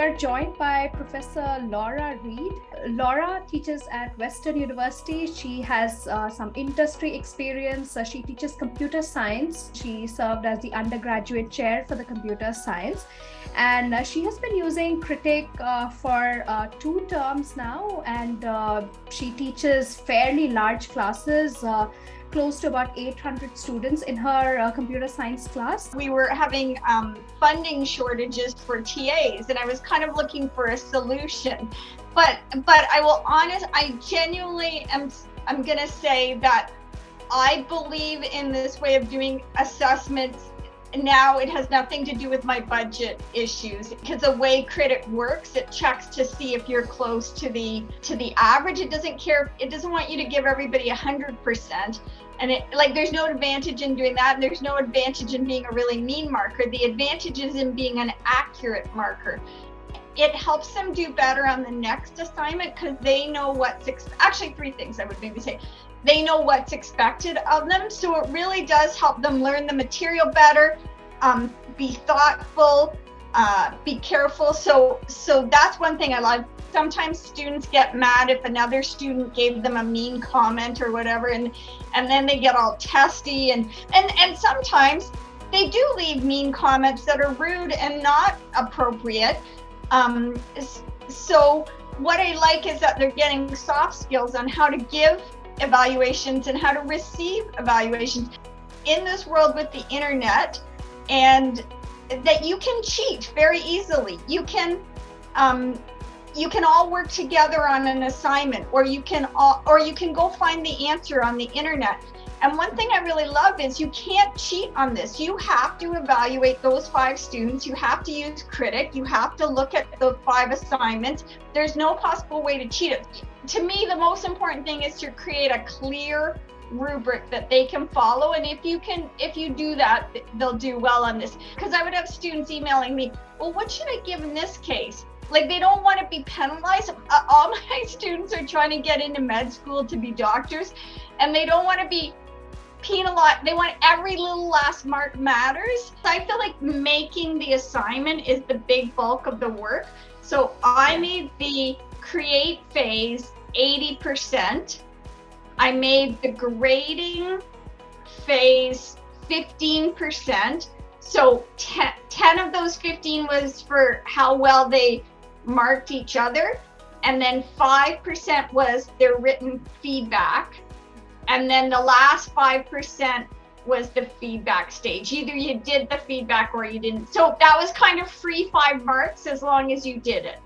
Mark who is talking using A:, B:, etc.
A: are joined by Professor Laura Reid. Laura teaches at Western University. She has some industry experience. She teaches computer science. She served as the undergraduate chair for the computer science. And she has been using Kritik for 2 terms now. And she teaches fairly large classes, close to about 800 students in her computer science class.
B: We were having funding shortages for TAs, and I was kind of looking for a solution. But I genuinely I'm gonna say that I believe in this way of doing assessments. Now it has nothing to do with my budget issues, because the way Kritik works, it checks to see if you're close to the average. It doesn't want you to give everybody 100%. And there's no advantage in doing that. And there's no advantage in being a really mean marker. The advantage is in being an accurate marker. It helps them do better on the next assignment because they know actually 3 things I would maybe say. They know what's expected of them. So it really does help them learn the material better, be thoughtful, be careful. So that's one thing I love. Sometimes students get mad if another student gave them a mean comment or whatever, and then they get all testy, and sometimes they do leave mean comments that are rude and not appropriate. So what I like is that they're getting soft skills on how to give evaluations and how to receive evaluations in this world with the internet, and that you can cheat very easily. You can all work together on an assignment, or you can go find the answer on the internet. And one thing I really love is you can't cheat on this. You have to evaluate those 5 students. You have to use Kritik. You have to look at the 5 assignments. There's no possible way to cheat it. To me, the most important thing is to create a clear rubric that they can follow. And if you do that, they'll do well on this. Because I would have students emailing me, well, what should I give in this case? They don't want to be penalized. All my students are trying to get into med school to be doctors, and they don't want to be penalized. They want every little last mark matters. I feel like making the assignment is the big bulk of the work. So I made the create phase 80%. I made the grading phase 15%. So 10 of those 15 was for how well they marked each other, and then 5% was their written feedback, and then the last 5% was the feedback stage. Either you did the feedback or you didn't. So that was kind of free 5 marks as long as you did it.